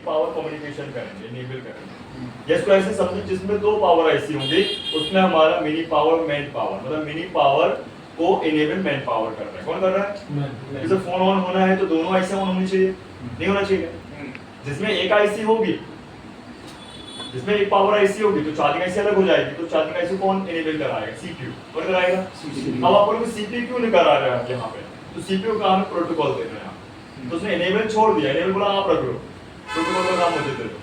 Power communication करेंगे, enable करेंगे। इसको ऐसे समझो जिसमें दो पावर आईसी होंगे, उसमें हमारा मिनी पावर मैन पावर, मतलब मिनी पावर को इनेबल मैन पावर कर रहा है। कौन कर रहा है? जैसे फोन ऑन होना है तो दोनों आईसी ऑन होनी चाहिए, नहीं होना चाहिए? जिसमें एक आईसी होगी, जिसमें एक पावर आईसी होगी तो चार्जिंग आईसी अलग हो जाएगी, तो चार्जिंग आईसी कौन इनेबल कराएगा? सीपीयू। कौन कराएगा? अब आप लोग सीपीयू क्यों नहीं करा रहे हैं यहाँ पे? तो सीपीयू का हमें प्रोटोकॉल दे रहे हैं, तो उसने इनेबल छोड़ दिया, इनेबल बोला आप रख लो, प्रोटोकॉल का काम मुझे दे दो।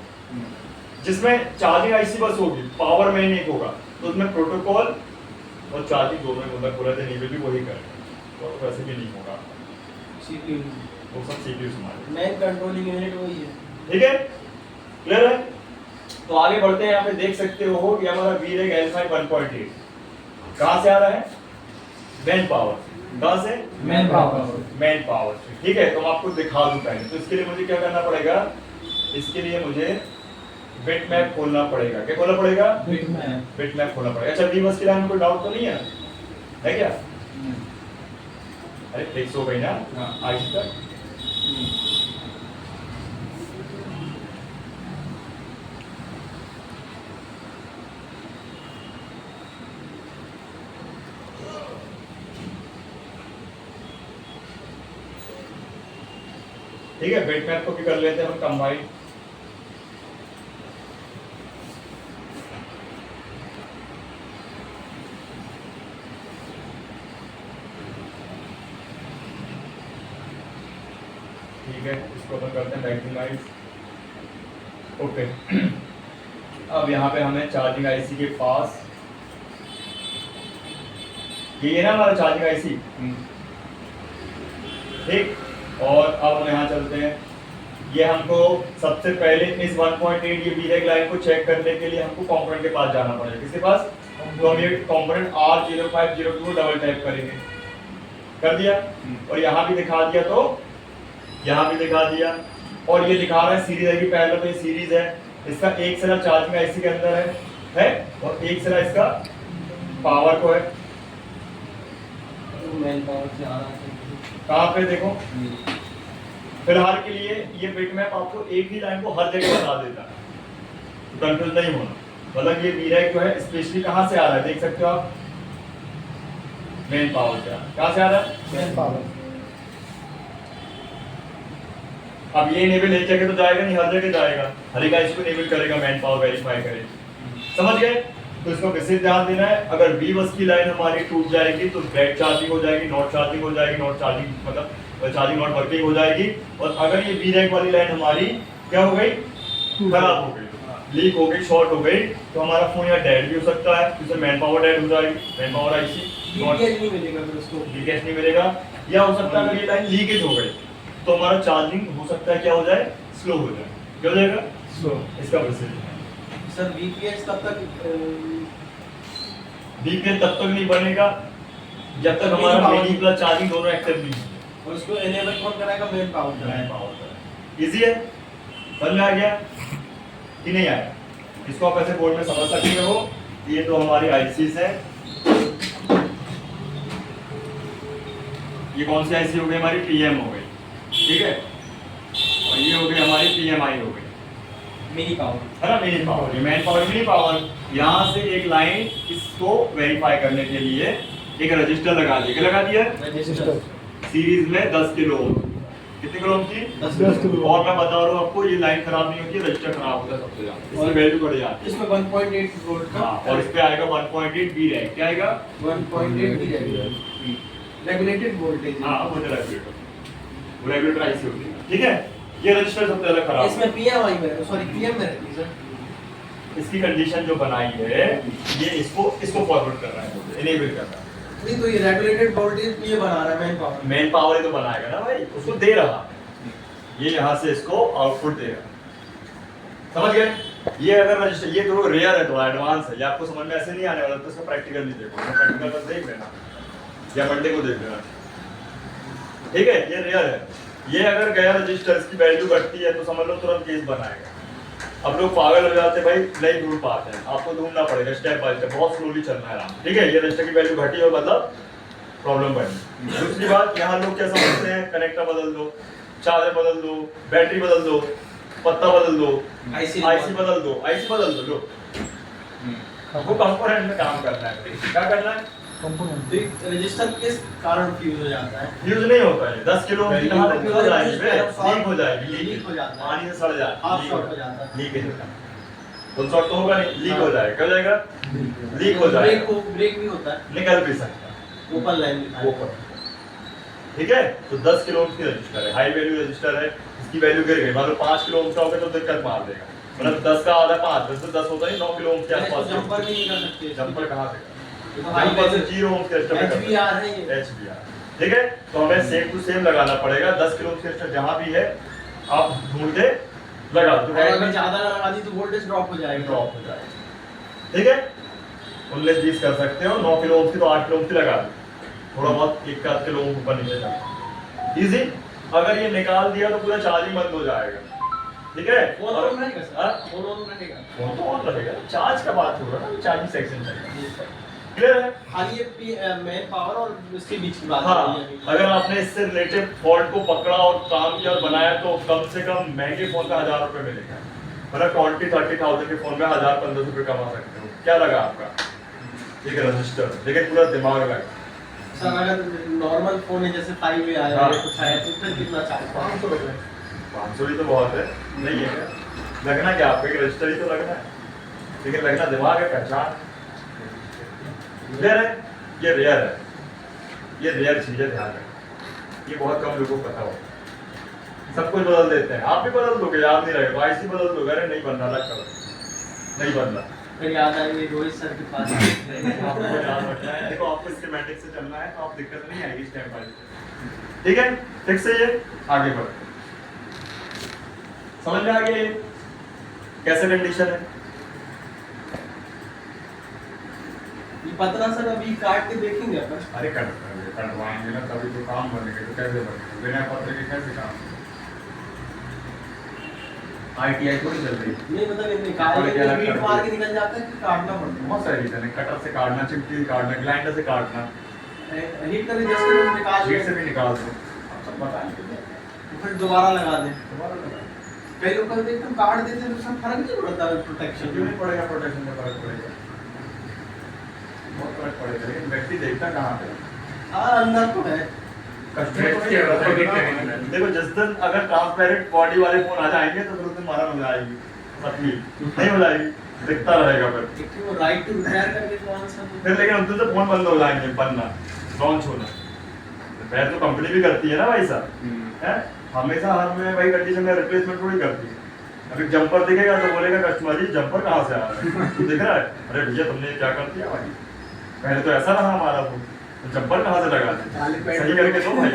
जिसमें चार्जिंग आईसी बस होगी, पावर मैन एक होगा, तो उसमें प्रोटोकॉल और चार्जिंग दोनों में मतलब पूरा इनेबल भी वही करेगा, तो वैसे भी नहीं होगा। सीपीयू वो सब सीपीयू संभालेगा। मैन कंट्रोलिंग यूनिट वही है। ठीक है, क्लियर है? तो आगे बढ़ते हैं। यहाँ पे देख सकते हो ये हमारा VREG L5 1.8 कहाँ से आ रहा है? Man power. कहाँ से? Man power. Man power. ठीक है, तो मैं आपको दिखा दूं पहले। तो इसके लिए मुझे क्या करना पड़ेगा? इसके लिए मुझे बिट मैप खोलना पड़ेगा। क्या खोलना पड़ेगा? Bit map. बिट मैप खोलना पड़ेगा। अच्छा, V बस की लाइन में कोई डाउट तो नहीं है? है क्या? अरे फिक्स हो गई ना? हाँ, आज तक ठीक है। बिट मैप को भी कर लेते हैं हम कंबाइन। ठीक है, इसको अपन करते हैं मैक्सिमाइज। ओके, अब यहाँ पे हमें चार्जिंग आईसी के पास ये है ना हमारा चार्जिंग आईसी, ठीक। और अब हम यहाँ चलते हैं। ये हमको सबसे पहले इस 1.8 ये VREG लाइन को चेक करने के लिए हमको कंपोनेंट के पास जाना पड़ेगा। किसके पास? तो हम ये कंपोनेंट R0502 डबल टैप करेंगे। कर दिया, और यहाँ भी दिखा दिया, तो यहाँ भी दिखा दिया, और ये दिखा रहा है सीरीज है कि पैरेलल, तो ये सीरीज है। इसका एक सिरा चार्जिंग आईसी के अंदर है और एक सिरा इसका पावर को है। मैन पावर से आ रहा है। कहाँ पे देखो, फिलहाल के लिए ये बिट मैप आपको एक ही लाइन को हर जगह बता देता है, कंफ्यूज नहीं होना। मतलब ये VREG जो है स्पेशली कहाँ से आ रहा है देख सकते हो आप, मेन पावर से। कहाँ से आ रहा है? Man power. अब ये इनेबल एक जगह तो जाएगा नहीं, हर जगह जाएगा, हर एक इसको इनेबल करेगा, मैन पावर वेरीफाई करेगा। समझ गए? तो इसको विशेष ध्यान देना है। अगर V बस की लाइन हमारी टूट जाएगी तो डेड चार्जिंग हो जाएगी, नॉट चार्जिंग हो जाएगी, नॉट चार्जिंग मतलब चार्जिंग नॉट वर्किंग हो जाएगी। और अगर ये VREG वाली लाइन हमारी क्या हो गई? खराब हो गई, लीक हो गई, शॉर्ट हो गई, तो हमारा फोन यहाँ डेड भी हो सकता है, जिससे मैन पावर डेड हो जाएगी, मैन पावर आईसी लीकेज नहीं मिलेगा, फिर उसको लीकेज नहीं मिलेगा। या हो सकता है अगर ये लाइन लीकेज हो गई तो हमारा चार्जिंग हो सकता है क्या हो जाए? स्लो हो जाए। क्या हो जाएगा? स्लो। इसका प्रोसेस सर VPS तब तक VPN तब तक नहीं बनेगा जब तक हमारा मिनी प्लस चार्जिंग दोनों एक्टिव नहीं है। और उसको एनेबल कौन कराएगा? मैन पावर मैन कराएगा। पावर का इजी है, समझ में आ गया कि नहीं आया? इसको आप ऐसे बोर्ड में समझ सकते हो। ये तो हमारी आईसीज है। ये कौन सी आईसी हो गई? हमारी PM हो गई, ठीक है। और ये हो गई हमारी PMI हो गई, मिनी पावर, है ना, मिनी पावर। ये मैन पावर, मिनी पावर। यहाँ से एक लाइन इसको वेरीफाई करने के लिए एक रजिस्टर लगा दिया। क्या लगा दिया? रजिस्टर। सीरीज में 10 किलो ओम। कितने किलो ओम की? 10 किलो। और मैं बता रहा हूँ आपको, ये लाइन खराब नहीं होती, रजिस्टर खराब होता है सबसे ज्यादा, इसकी वैल्यू बढ़ जाती है। इसमें 1.8 वोल्ट का, हाँ, और इस पे आएगा 1.8 VREG। क्या आएगा? 1.8 रेगुलेटेड वोल्टेज। हाँ, वो रेगुलेटर आईसी होती है, ठीक है। ये रजिस्टर सबसे ज्यादा खराब है। इसमें PMI में, सॉरी PM में रहती है सर। इसकी कंडीशन जो बनाई है, ये इसको फॉरवर्ड कर रहा है, इनेबल कर रहा है। नहीं तो ये रेगुलेटेड वोल्टेज ये बना रहा है मैन पावर। मेन पावर ही तो बनाएगा ना भाई, उसको दे रहा है, ये यहाँ से इसको आउटपुट देगा। समझ गए? ये अगर रजिस्टर, ये थोड़ा रेयर है, थोड़ा एडवांस है, ये आपको समझ में ऐसे नहीं आने वाला, तो इसको प्रैक्टिकल नहीं देखो, प्रैक्टिकल बस देख लेना या मंडे को देख लेना, ठीक है। ये रेयर है। ये अगर गया रजिस्टर, इसकी वैल्यू घटती है तो समझ लो तुरंत केस बनाएगा। अब लोग पागल हो जाते हैं भाई, नहीं ढूंढ पाते हैं, आपको ढूंढना पड़ेगा स्टेप बाय स्टेप, बहुत स्लोली चलना है आराम, ठीक है। ये रजिस्टर की वैल्यू घटी और मतलब प्रॉब्लम बनी। दूसरी बात, यहाँ लोग क्या समझते हैं, कनेक्टर बदल दो, चार्जर बदल दो, बैटरी बदल दो, पत्ता बदल दो, आईसी आईसी बदल दो, आईसी बदल दो, लो वो कंपोनेंट में काम करना है। क्या करना है? तो रजिस्टर किस कारण फ्यूज हो जाता है? फ्यूज नहीं होता है, 10 किलो ओम की कहां तक फ्यूज हो जाएगी बे? लीक हो जाएगी, लीक हो जाता है, पानी से सड़ जाएगी, हाफ शॉर्ट हो जाता है, लीक होगा, फुल शॉट तो होगा नहीं, लीक हो जाएगा, क्या हो जाएगा? लीक हो जाएगा, ब्रेक भी होता है, निकल भी सकता है ओपन लाइन ऊपर। ठीक है, तो 10 किलो ओम की रजिस्टर है, हाई वैल्यू रजिस्टर है, इसकी वैल्यू गिर गई, मान लो 5 किलो ओम का हो गया तो दिक्कत मार देगा, मतलब 10 का आधा 5, 10 से 10 होता है 9 किलो ओम के आसपास। जंपर नहीं कर सकते, जंपर कहां से? ये तो हाई जंपर से वैल्यू 0 ओम के रजिस्टर पे HVR है ये। HVR, ठीक है, तो हमें सेम टू सेम लगाना पड़ेगा, 10 किलो ओम के रजिस्टर जहां भी है आप ढूंढ के लगा दो, और अगर ज्यादा लगा दी तो वोल्टेज ड्रॉप हो जाएगा, ड्रॉप हो जाएगा। ठीक है, 19-20 कर सकते हो, 9 किलो ओम की तो 8 किलो ओम की लगा दो, थोड़ा बहुत 1-8 किलो ओम ऊपर नीचे जाएगा, इजी। अगर ये निकाल दिया तो पूरा चार्जिंग बंद हो जाएगा। ठीक है, फोन ऑन रहेगा सर, हाँ? फोन ऑन रहेगा, फोन तो ऑन रहेगा, चार्ज का बात हो रहा है ना, चार्जिंग सेक्शन चाहिए, क्लियर है? खाली ये मेन पावर और इसके बीच की बात हाँ, हो रही है। अगर आपने इससे रिलेटेड फॉल्ट को पकड़ा और काम किया और बनाया तो कम से कम महंगे फोन का 1000 रुपए मिलेगा, मतलब 20-30,000 के फोन में 1000-1500 रुपए कमा सकते हो। क्या लगा आपका? एक रजिस्टर, देखिए पूरा दिमाग लगा। सर अगर नॉर्मल फोन है जैसे 5A आया हाँ। है कुछ आया तो फिर कितना चार्ज? 500 रुपए, 500 ही तो बहुत है, नहीं है क्या? लगना क्या आपको? एक रजिस्टर ही तो लगना है, लेकिन लगना दिमाग है, पहचान रेयर है, ये रेयर है, ये रेयर चीज है, ध्यान रखें, ये बहुत कम लोगों को पता होगा। सब कुछ बदल देते हैं, आप भी बदल दोगे, याद नहीं रहेगा, आईसी बदल दोगे, अरे नहीं बन रहा, लग करो नहीं बन रहा, फिर याद आएगी रोहित सर के पास आपको याद रखना है। देखो आपको स्कीमेटिक से चलना है तो आप दिक्कत नहीं आएगी स्टेप बाय स्टेप। ठीक है, ठीक से ये आगे बढ़ो, समझ में आ गया ये कैसे कंडीशन है? ये पतला सर अभी काट के देखेंगे अपन। अरे कटवाएंगे ना तभी तो काम बनेगा, तो कैसे बनेगा बिना पत्र के कैसे काम? आईटीआई थोड़ी चल रही है, नहीं मतलब ये निकाल के हीट मार के निकल जाता है कि काटना पड़ता है? बहुत सारी रीजन है, कटर से काटना, चिमटी से काटना, ग्राइंडर से काटना, हीट करके जस्ट करके निकाल शीट से भी निकाल दो, आप सब बताएंगे तो फिर दोबारा लगा दें। दोबारा लगा। कई लोग कहते हैं काट देते हैं तो उसमें फर्क नहीं पड़ता प्रोटेक्शन क्यों नहीं पड़ेगा? प्रोटेक्शन में फर्क पड़ेगा, बहुत फर्क पड़ेगा, लेकिन व्यक्ति देखता कहाँ पे? हाँ अंदर तो है। देखो जिस दिन अगर ट्रांसपेरेंट बॉडी वाले फोन आ जाएंगे तो फिर उस दिन मारा हो जाएगी, पतली नहीं हो जाएगी, दिखता रहेगा फिर। वो राइट टू रिपेयर करके कौन सा फिर लेकिन उस दिन से फोन बंद हो जाएंगे बनना, लॉन्च होना। रिपेयर तो कंपनी भी करती है ना भाई साहब, है हमेशा हर में भाई कंडीशन में रिप्लेसमेंट थोड़ी करती है। अभी जंपर दिखेगा तो बोलेगा कस्टमर जी जंपर कहाँ से आ रहा है, दिख रहा है? अरे भैया तुमने क्या कर दिया भाई, पहले तो ऐसा रहा हमारा फोन, तो जंपर कहाँ से लगा दिया, सही करके दो भाई।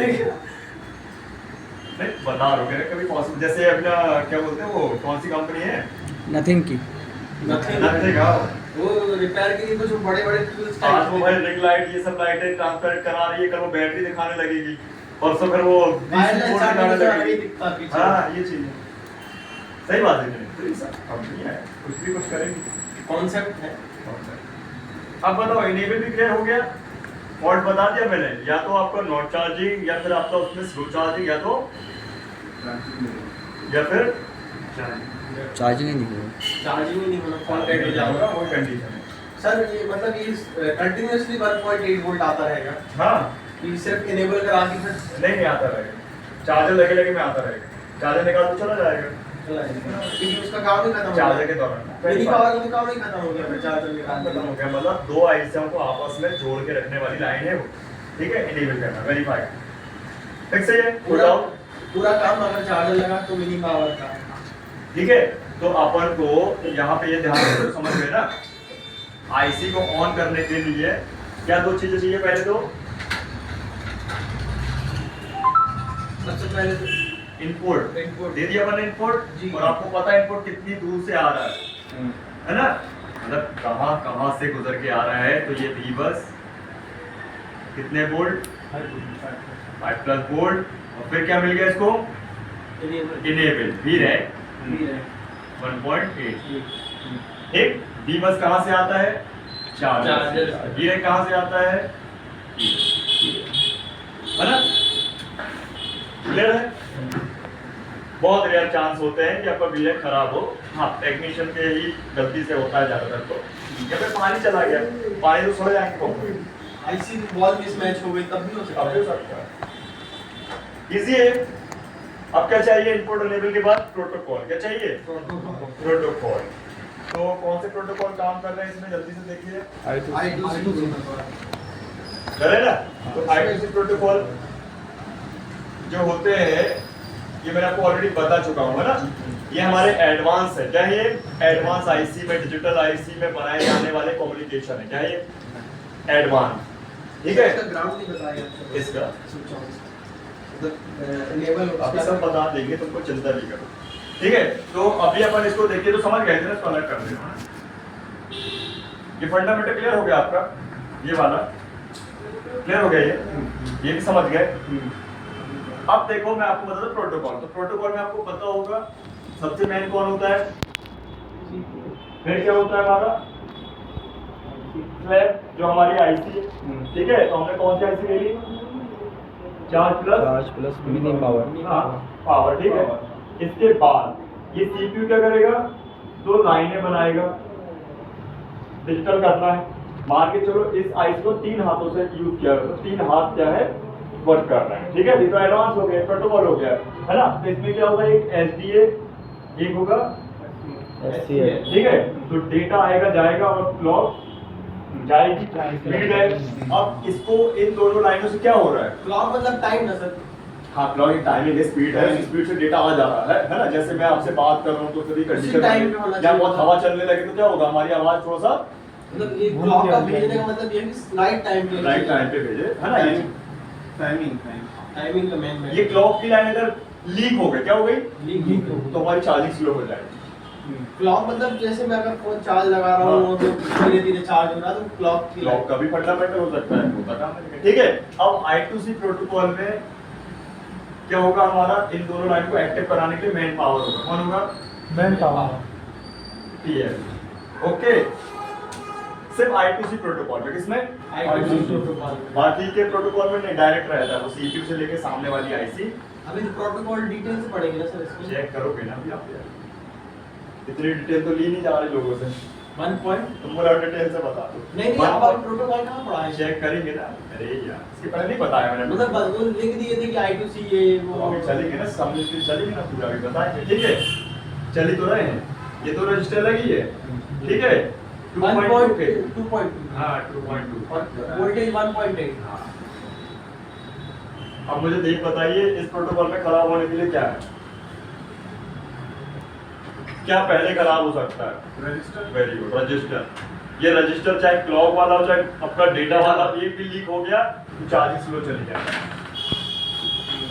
नहीं बता रहा हूँ कभी पॉसिबल, जैसे अपना क्या बोलते हैं वो कौन सी कंपनी है, नथिंग की नथिंग, वो रिपेयर के लिए कुछ बड़े बड़े टूल्स आज वो भाई रिंग लाइट ये सब लाइटें ट्रांसपेरेंट करा रही है, कल वो बैटरी दिखाने लगेगी, परसों फिर वो वायरलेस दिखाने चार्जिंग लगेगी। दिखता पीछे। हाँ ये चीज है, सही बात है, तो ये सब कंपनी है, कुछ भी कुछ करेंगी। कॉन्सेप्ट है। अब बताओ इनेबल भी क्लियर हो गया, फॉल्ट बता दिया मैंने, या तो आपका नॉट चार्जिंग या फिर आपका उसमें स्लो चार्जिंग या फिर चार्जिंग ही नहीं हुआ। चार्जिंग ही नहीं होना, फॉल्ट रेट हो जाएगा। वो कंडीशन है। सर ये मतलब ये कंटिन्यूअसली 1.8 वोल्ट आता रहेगा हाँ कि सिर्फ इनेबल करा के फिर नहीं आता रहेगा, चार्जर लगे लगे में आता रहेगा, चार्जर निकाल तो चला जाएगा चलाएगा क्योंकि उसका काम ही खत्म हो चार्जर के गया। दौरान। मेरी पावर का काम ही खत्म हो गया, फिर चार्जर निकाल खत्म हो गया, मतलब दो आईसीओ को आपस में जोड़ के रखने वाली लाइन है वो, ठीक है, इनेबल करना, वेरीफाई, ठीक से ये पूरा काम अगर चार्जर लगा तो मिनी पावर का, ठीक है। तो अपन को यहाँ पे ये ध्यान रखो, समझ गए ना, आईसी को ऑन करने के लिए क्या दो चीजें चाहिए, पहले तो सबसे पहले तो इनपुट दे दिया अपन इनपुट, जी। और आपको पता है इनपुट कितनी दूर से आ रहा है ना, मतलब कहाँ कहाँ से गुजर के आ रहा है, तो ये V बस कितने वोल्ट 5+ वोल्ट, और फिर क्या मिल गया इसको इनेबल भी है 1.8, ठीक। V बस कहाँ से आता है, चार्जर से, V है कहाँ से आता है ना, क्लियर है, बहुत रेयर चांस होते हैं कि आपका वीआई खराब हो। हाँ, टेक्नीशियन के ही गलती से होता है ज़्यादातर। तो या फिर पानी चला गया, पानी तो सड़ जाएंगे कॉम्पोनेंट, आईसी वॉल मिसमैच हो गई तब भी हो सकता अब है। हो सकता है। इजी है। अब क्या चाहिए इनपुट इनेबल के बाद? प्रोटोकॉल। क्या चाहिए? प्रोटोकॉल। तो कौन से प्रोटोकॉल काम कर रहे हैं इसमें, जल्दी से देखिए। I2C करे ना? तो I2C प्रोटोकॉल जो होते हैं, ये मैंने आपको ऑलरेडी बता चुका हूँ, है ना? ये हमारे एडवांस है। क्या है ये? एडवांस आईसी में, डिजिटल आईसी में बनाए जाने वाले कम्युनिकेशन है। क्या है ये? एडवांस। ठीक है? इसका ग्राउंड नहीं बताया इसका इनेबल अभी सब बता देंगे, तुमको चिंता नहीं करो। ठीक है? तो अभी अपन इसको देखिए तो समझ गए थे ना, इसको अलग कर देना। ये फंडामेंटल क्लियर हो गया आपका, ये वाला क्लियर हो गया, ये भी समझ गए। अब देखो मैं आपको बता दूं प्रोटोकॉल। तो प्रोटोकॉल में आपको पता होगा सबसे मेन कौन होता है, फिर क्या होता है हमारा स्लैब, जो हमारी आईसी है। ठीक है? तो हमने कौन सी आईसी ले ली? Charge plus mini power. हाँ, पावर। ठीक है? इसके बाद ये सीपीयू क्या करेगा? 2 लाइनें बनाएगा, डिजिटल करना है। मान के चलो इस आईसी को 3 हाथों से यूज किया, तो 3 हाथ क्या है? वर्क कर रहे हैं। ठीक है? ये तो एडवांस हो गया, प्रोटोकॉल हो गया, है ना? तो इसमें क्या होगा? एक एसडीए, एक होगा SCA। ठीक है? तो डेटा आएगा जाएगा और क्लॉक जाएगी, स्पीड है। अब इसको इन दोनों लाइनों से क्या हो रहा है? क्लॉक मतलब टाइम ना सर। हाँ, क्लॉक टाइमिंग है, स्पीड है, स्पीड से डेटा आ जा रहा है ना? जैसे मैं आपसे बात कर रहा हूँ तो कभी उसी time पे होना कंडीशन या चाहिए। बहुत हवा चलने लगे तो क्या होगा? हमारी आवाज थोड़ा सा मतलब ये क्लॉक का भेजने का मतलब ये है कि राइट टाइम पे राइट टाइम पे भेजे, है ना? ये टाइमिंग का मेन ये क्लॉक की लाइन अगर लीक हो गई, क्या हो गई? लीक तो हमारी चार्जिंग स्लो हो जाएगी। क्लॉक मतलब जैसे मैं अगर फोन चार्ज लगा रहा हूँ तो धीरे धीरे चार्ज हो रहा है तो क्लॉक की क्लॉक का भी फंडामेंटल हो सकता है, होता काम है। ठीक है? अब I2C प्रोटोकॉल में क्या होगा? हमारा इन दोनों लाइन को एक्टिव कराने के लिए मेन पावर होगा। कौन होगा? Man power. TL। ओके, सिर्फ I2C प्रोटोकॉल में। किसमें? I2C protocol. बाकी के प्रोटोकॉल में नहीं, डायरेक्ट रहता है वो सीपीयू से लेके सामने वाली आईसी। अभी प्रोटोकॉल डिटेल से पढ़ेंगे ना सर इसको। चेक करोगे ना अभी आप? इतनी डिटेल तो ली नहीं जा रही लोगों से, 1 पॉइंट तुम पूरा डिटेल से बता दो। नहीं आप अभी प्रोटोकॉल कहाँ पढ़ा है? चेक करेंगे ना। अरे यार, इसके पहले नहीं बताया मैंने। मतलब बस वो लिख दिए थे कि I2C ये वो अभी चलेंगे ना, समझ के चलेंगे ना, पूरा भी बताएंगे। ठीक है? चली तो रहे हैं, ये तो रजिस्टर लगी है। ठीक है? 2.2 के 2.2 हाँ 2.2 और वोल्टेज 1.8। हाँ। अब मुझे देख बताइए इस प्रोटोकॉल में खराब होने के लिए क्या है? क्या पहले खराब हो सकता है? रजिस्टर। Very good, register. ये रजिस्टर चाहे क्लॉक वाला हो चाहे आपका डेटा वाला, एक भी लीक हो गया तो चार्जिंग स्लो चली जाएगा,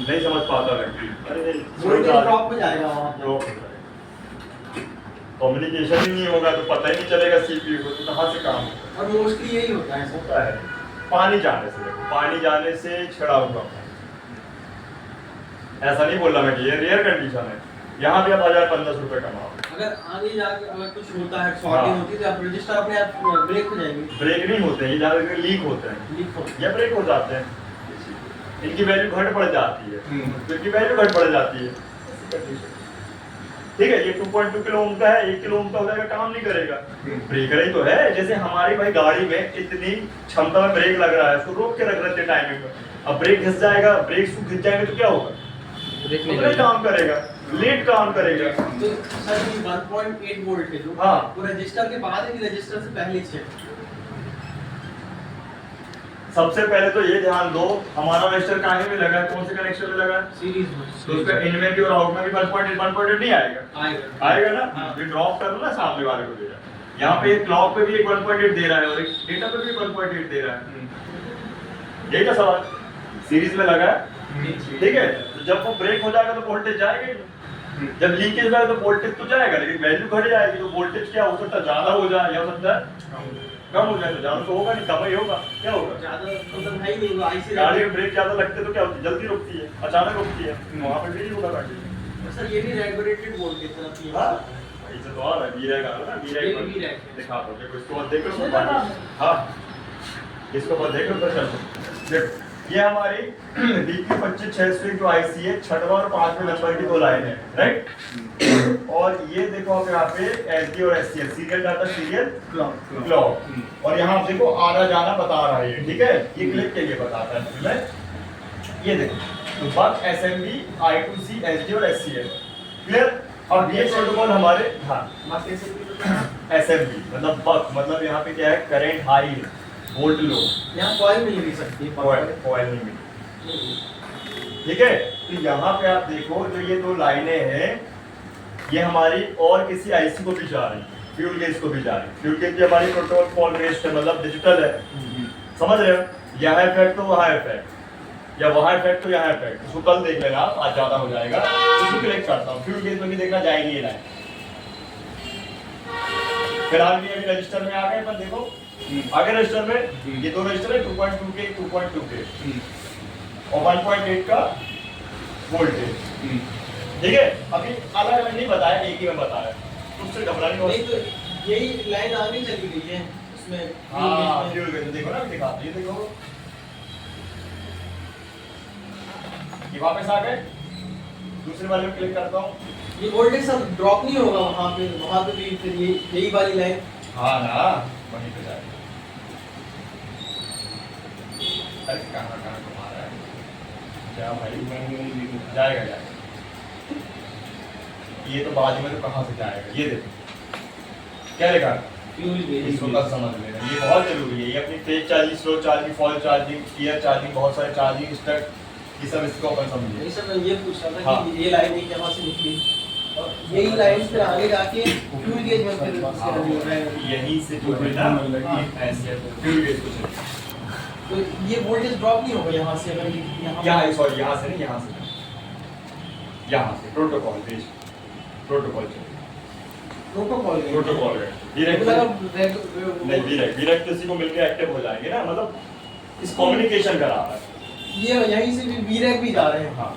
नहीं समझ पाता व्यक्ति। अरे वोल्टेज ड्रॉप में जाएगा वहाँ पे। ड्रॉप हो जाएगा, कम्युनिकेशन ही नहीं होगा तो पता ही नहीं चलेगा सीपीयू को तो कहाँ से काम होगा। और मोस्टली यही होता है सर। होता है पानी जाने से, पानी जाने से छिड़ा हुआ। ऐसा नहीं बोल रहा मैं कि ये रेयर कंडीशन है, यहाँ भी आप 1000-1500 रुपए कमाओ। अगर आगे जाके अगर कुछ होता है, शॉर्टिंग होती है तो आप रजिस्टर अपने आप ब्रेक हो जाएंगे। ब्रेक नहीं होते हैं, ये ज़्यादातर लीक होते हैं लीक हो या ब्रेक हो जाते हैं, इनकी वैल्यू घट बढ़ जाती है, तो इनकी वैल्यू घट बढ़ जाती है। ठीक है? ये 2.2 किलो ओम का है, 1 किलो ओम का हो जाएगा, काम नहीं करेगा, ब्रेकर ही तो है। जैसे हमारी भाई गाड़ी में इतनी क्षमता में ब्रेक लग रहा है, उसको रोक के रख रहे थे टाइमिंग में, अब ब्रेक घिस जाएगा, ब्रेक शू घिस जाएंगे तो क्या होगा? ब्रेक नहीं काम करेगा, लेट काम करेगा। तो सर ये 1.8 वोल्ट है जो हाँ। वो रजिस्टर के बाद है कि रजिस्टर से पहले से? सबसे पहले तो ये ध्यान दो हमारा रजिस्टर कहाँ में लगा है, कौन से कनेक्शन में लगा है? सीरीज में। तो उसका इन में भी और आउट में भी 1.8 नहीं आएगा, आएगा आएगा ना? हाँ। ये ड्रॉप कर लो ना सामने वाले को दे रहा है। यहाँ पे क्लॉक पे भी एक 1.8 दे रहा है और एक डेटा पे भी 1.8 दे रहा है। यही था सवाल, सीरीज में लगा है। ठीक है? तो जब वो ब्रेक हो जाएगा तो वोल्टेज जाएगा ही, जब लीकेज जाएगा तो वोल्टेज तो जाएगा लेकिन वैल्यू घट जाएगी। तो वोल्टेज क्या हो सकता है? ज्यादा हो जाए या हो सकता है कम हो जाए। तो ज्यादा तो होगा नहीं, कम ही होगा। क्या होगा? ज्यादा मतलब है ही नहीं वो आईसी। गाड़ी में ब्रेक ज्यादा लगते तो क्या होती है? जल्दी रुकती है, अचानक रुकती है, वहाँ पे भी नहीं होगा गाड़ी। सर ये भी रेगुलेटेड वोल्टेज तरफ ही है। हाँ, इसे तो आ रहा है वीरैक आ रहा है ना, ये भी वीरैक रैक है। दिखा दो, देखो इसको और देख लो। हाँ, इसको और देख लो तो चलो देखो ये हमारी DP25601 जो आईसी है, 6वां और 5वें नंबर की दो लाइन है, राइट। और ये देखो आप यहाँ पे SD और SCL serial data serial clock, और यहाँ आप देखो आना जाना बता रहा है, ठीक है, ये क्लिक के लिए बताता है तुम्हें। ये देखो तो बक SMB I2C SD और SCL क्लियर। अब ये प्रोटोकॉल हमारे, हाँ SMB मतलब बक मतलब यहाँ पे क्या है, करंट हाई वोल्ट लो, यहाँ कॉइल मिल नहीं सकती, कॉइल नहीं मिली, ठीक है। तो यहाँ पे आप देखो जो ये दो लाइनें हैं, ये हमारी और किसी आईसी को भी जा रही है, फ्यूल गेज को भी जा रही है। फ्यूल गेज भी हमारी प्रोटोकॉल फॉल बेस्ड है, मतलब डिजिटल है, समझ रहे हो। यहाँ इफेक्ट तो वहाँ इफेक्ट, या वहाँ इफेक्ट तो यहाँ इफेक्ट, उसको कल देख लेना आप, आज ज्यादा हो जाएगा। उसको क्लिक करता हूँ, फ्यूल गेज में भी देखना जाएगी ये लाइन। फिलहाल भी अभी रजिस्टर में आ गए अपन, देखो आगे रजिस्टर में ये दो रजिस्टर है, 2.2 के 2.2 के और 1.8 का वोल्टेज, ठीक है। अभी अलग अलग नहीं बताया, एक ही में बताया, उससे घबराने को नहीं। तो यही लाइन आगे चली गई है उसमें। हाँ फ्यूल गेज देखो ना, दिखाते हैं, ये देखो ये वापस आ गए। दूसरे वाले में क्लिक करता हूँ, ये वोल्टेज सब ड्रॉप नहीं होगा वहाँ पे भी फिर यही वाली लाइन। हाँ ना, वहीं पे जाएगा। अरे कहाँ कहाँ घुमा रहा है क्या भाई, जाएगा जाएगा। ये तो बाद में तो कहाँ से जाएगा, ये देखो क्या लिखा है, फ्यूल गेज। इसको कल समझ लेना, ये बहुत जरूरी है। ये अपनी तेज चार्जिंग, स्लो चार्जिंग, फॉल चार्जिंग, ईयर चार्जिंग, बहुत सारे चार्जिंग स्टक, ये सब इसको अपन समझिए। नहीं सर, मैं ये पूछ रहा था हाँ। कि ये लाइन ही कहाँ से निकली, और यही लाइन फिर आगे जाके फ्यूल गेज में फिर यहीं से जो है ना, ऐसे फ्यूल गेज को चलिए। तो ये वोल्टेज ड्रॉप नहीं होगा यहाँ से, अगर यहाँ सॉरी, यहाँ से नहीं, यहाँ से protocol base, protocol protocol protocol है डायरेक्ट नहीं, डायरेक्ट किसी को मिलके एक्टिव हो जाएंगे ना, मतलब इस कम्युनिकेशन करा रहा है। ये यहीं से भी वीरैक भी जा रहे हैं। हाँ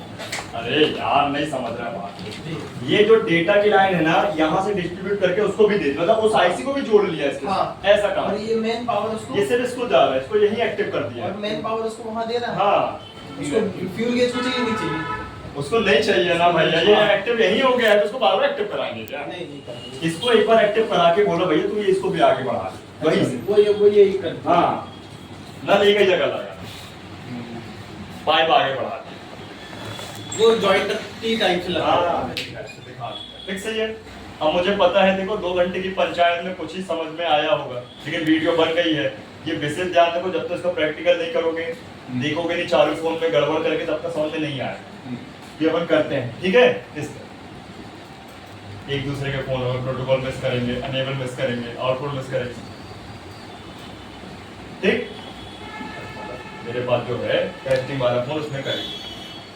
अरे यार नहीं समझ रहा बात। ये जो डेटा की लाइन है ना, यहाँ से डिस्ट्रीब्यूट करके उसको भी दे, मतलब उस आईसी को भी जोड़ लिया इसके हाँ। ऐसा काम। और ये मेन पावर उसको, ये सिर्फ इसको जा रहा है, इसको यही एक्टिव कर दिया और मेन पावर उसको वहाँ दे रहा है। हाँ उसको फ्यूल गेज को चाहिए नहीं चाहिए, उसको नहीं चाहिए ना भैया, ये एक्टिव यही हो गया है, तो उसको बार बार एक्टिव कराएंगे क्या? नहीं करना। इसको एक बार एक्टिव करा के बोलो भैया तू ये इसको भी आगे बढ़ा दे, वही से। वो यही करता है। हाँ नल एक ही जगह लगा, पाइप आगे बढ़ा दे, वो जॉइंट टी टाइप से लगा हाँ ठीक सही है। अब मुझे पता है, देखो 2 घंटे की पंचायत में कुछ ही समझ में आया होगा, लेकिन वीडियो बन गई है। ये विशेष ध्यान रखो, जब तक इसका प्रैक्टिकल नहीं करोगे, देखोगे नहीं चालू फोन में गड़बड़ करके, तब तक समझ में नहीं आएगा। ये अपन करते हैं, ठीक है। इस एक दूसरे के फोन में प्रोटोकॉल मिस करेंगे, अनेबल मिस करेंगे, आउटपुट मिस करेंगे, ठीक। मेरे पास जो है टेस्टिंग वाला फोन उसमें करेंगे।